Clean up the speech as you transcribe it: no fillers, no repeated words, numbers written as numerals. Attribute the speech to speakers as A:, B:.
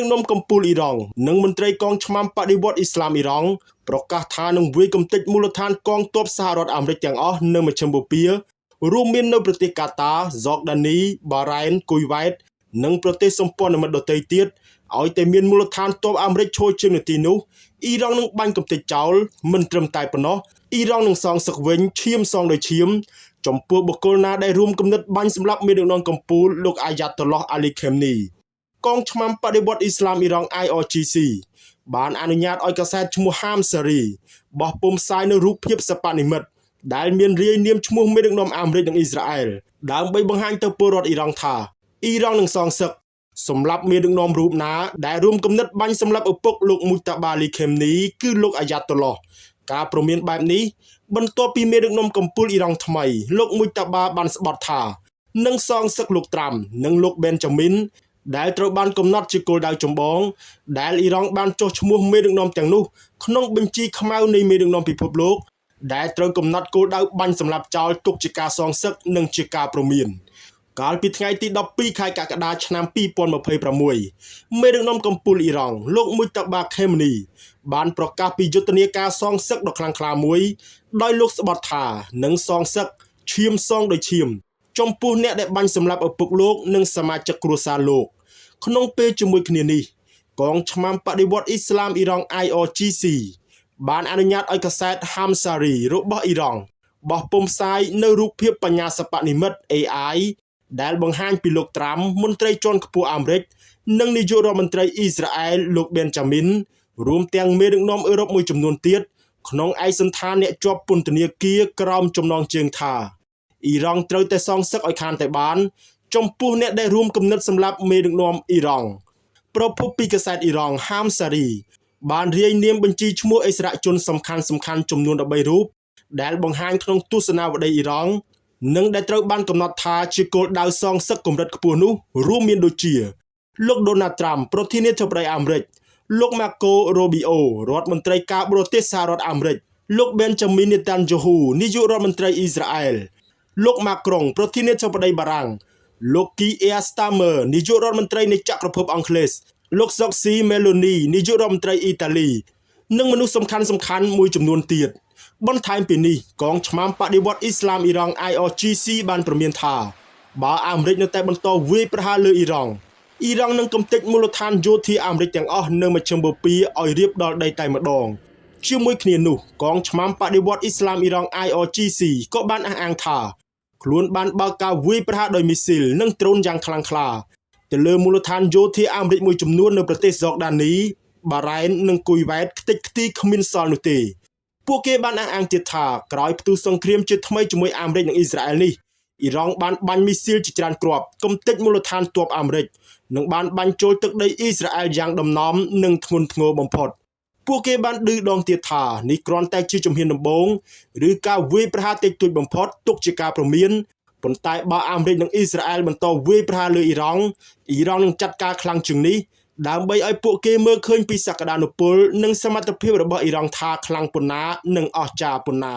A: ដឹកនាំកម្ពុជាអ៊ីរ៉ង់និងមន្ត្រីកងឆ្មាំបដិវត្តអ៊ីស្លាមអ៊ីរ៉ង់ប្រកាសថានឹងវាយកំទេចមូលដ្ឋានកងទ័ពសហរដ្ឋអាមេរិកទាំងអស់នៅមជ្ឈិមបូព៌ារួមមាននៅប្រទេសកាតា ហ្សកដានី បារ៉ែន គុយវ៉ែតនិងប្រទេសសម្ព័ន្ធមិត្តដទៃទៀតឲ្យតែមានមូលដ្ឋានទ័ពអាមេរិកឈរជើងនៅទីនោះអ៊ីរ៉ង់នឹងបាញ់កំទេចចោលមិនត្រឹមតែប៉ុណ្ណោះអ៊ីរ៉ង់នឹងសងសឹកវិញឈាមសងដោយឈាមចំពោះបុគ្គលណាដែលរួមគំនិតបាញ់សម្លាប់មេដឹកនាំកម្ពុជាលោកអាយ៉ាតុលឡោះអាលីខេមនីកងឆ្មាំបដិវត្តអ៊ីស្លាមអ៊ីរ៉ង់ IRGC បានអនុញ្ញាតឲ្យកសែតឈ្មោះហាមសារីបោះពុម្ពផ្សាយនៅរូបភាពសប្បនិមិត្តដែលមានរាយនាមឈ្មោះមេដឹកនាំអាមេរិកនិងអ៊ីស្រាអែលដើម្បីបង្ហាញទៅពលរដ្ឋអ៊ីរ៉ង់ថាអ៊ីរ៉ង់នឹងសងសឹកសម្រាប់មេដឹកនាំរូបណាដែលរួមគំនិតបាញ់សម្លាប់ឪពុកលោកមូតាបាលីខេមនីគឺលោកអាយ៉ាតុលឡោះការព្រមានបែបនេះបន្ទាប់ពីមេដឹកនាំកម្ពុជាអ៊ីរ៉ង់ថ្មីលោកមូតាបាបានស្បត់ថានឹងសងសឹកលោកត្រាំនិងលោកប៊ែនចាមីនដែលត្រូវបានកំណត់ជាគោលដៅចម្បងដែលអ៊ីរ៉ង់បានចុះឈ្មោះមេដឹកនាំទាំងនោះក្នុងបញ្ជីខ្មៅនៃមេដឹកនាំពិភពលោកដែលត្រូវកំណត់គោលដៅបាញ់សម្លាប់ចោលទុកជាការសងសឹកនិងជាការព្រមានកាលពីថ្ងៃទី12ខែកក្កដាឆ្នាំ2026មេដឹកនាំកម្ពុជាអ៊ីរ៉ង់លោកមូតាបាខេមនីបានប្រកាសពីយុទ្ធនាការសងសឹកដ៏ខ្លាំងក្លាមួយដោយលោកស្បត់ថានឹងសងសឹកឈាមសងដោយឈាមចំពោះអ្នកដែលបាញ់សម្លាប់ឪពុកលោកនិងសមាជិកគ្រួសារលោកក្នុងពេលជាមួយគ្នានេះកងឆ្មាំបដិវត្តអ៊ីស្លាមអ៊ីរ៉ង់ IRGC បានអនុញ្ញាតឲ្យកសែតហាមសារីរបស់អ៊ីរ៉ង់បោះពុម្ពផ្សាយនៅរូបភាពបញ្ញាសិប្បនិមិត្ត AI ដែលបង្ហាញពីលោកត្រាំមន្ត្រីជាន់ខ្ពស់អាមេរិកនិងនាយករដ្ឋមន្ត្រីអ៊ីស្រាអែលលោកប៊ែនចាមីនរួមទាំងមេដឹកនាំអឺរ៉ុបមួយចំនួនទៀតក្នុងឯកសណ្ឋានអ្នកជាប់ពន្ធនាគារក្រោមចំណងជើងថាអ៊ីរ៉ង់ត្រូវតែសងសឹកឲ្យខានតែបានចំពោះអ្នកដែលរួមគំនិតសម្លាប់មេដឹកនាំអ៊ីរ៉ង់ប្រពន្ធពីកាសែតអ៊ីរ៉ង់ហាមសារីបានរាយនាមបញ្ជីឈ្មោះអិសរាជជនសំខាន់ចំនួន13រូបដែលបង្ហាញក្នុងទស្សនាវដ្តីអ៊ីរ៉ង់និងដែលត្រូវបានកំណត់ថាជាគោលដៅសងសឹកកម្រិតខ្ពស់នោះរួមមានដូចជាលោកដូណាល់ត្រាំប្រធានាធិបតីអាមេរិកលោកម៉ាកូរ៉ូប៊ីអូរដ្ឋមន្ត្រីការបរទេសសហរដ្ឋអាមេរិកលោកប៊ែនចាមីននេតាន់យ៉ូហ៊ូនាយករដ្ឋមន្ត្រីអ៊ីស្រាអែលលោកម៉ាក្រុងប្រធានាធិបតីបារាំងលោកគីអ៊ែស្តាមឺនាយករដ្ឋមន្ត្រីនៃចក្រភពអង់គ្លេសលោកសុកស៊ីមេឡូនីនាយករដ្ឋមន្ត្រីអ៊ីតាលីនិងមនុស្សសំខាន់មួយចំនួនទៀតបន្ថែមពីនេះកងឆ្មាំបដិវត្តអ៊ីស្លាមអ៊ីរ៉ង់ IRGC បានព្រមានថាបើអាមេរិកនៅតែបន្តវាយប្រហារលើអ៊ីរ៉ង់នឹងកំទេចមូលដ្ឋានយោធាអាមេរិកទាំងអស់នៅមជ្ឈិមបូព៌ាឲ្យរាបដល់ដីតែម្ដងជាមួយគ្នានោះកងឆ្មាំបដិវត្តអ៊ីស្លាមអ៊ីរ៉ង់ IRGC ក៏បានអះអាងថាខ្លួនបានបើកការវាយប្រហារដោយមីស៊ីលនិងដ្រូនយ៉ាងខ្លាំងក្លាទៅលើមូលដ្ឋានយោធាអាមេរិកមួយចំនួននៅប្រទេសហ្សកដានី បារ៉ែននិងគុយវ៉ែតខ្ទេចខ្ទីគ្មានសល់នោះទេពួកគេបានអះអាងទៀតថាក្រោយផ្ទុះសង្គ្រាមជាថ្មីជាមួយអាមេរិកនិងអ៊ីស្រាអែលនេះអ៊ីរ៉ង់បានបាញ់មីស៊ីលជាច្រើនគ្រាប់កំទេចមូលដ្ឋានទ័ពអាមេរិកនិងបានបាញ់ចូលទឹកដីអ៊ីស្រាអែលយ៉ាងដំណំនិងធ្ងន់ធ្ងរបំផុតពួកគេបានឌឺដងទៀតថានេះគ្រាន់តែជាជំហានដំបូងឬការវាយប្រហារតិចតួចបំផុតទុកជាការព្រមានប៉ុន្តែបើអាមេរិកនិងអ៊ីស្រាអែលបន្តវាយប្រហារលើអ៊ីរ៉ង់នឹងចាត់ការខ្លាំងជាងនេះដើម្បីឲ្យពួកគេមើលឃើញពីសក្តានុពលនិងសមត្ថភាពរបស់អ៊ីរ៉ង់ថាខ្លាំងប៉ុណ្ណានិងអស្ចារ្យប៉ុណ្ណា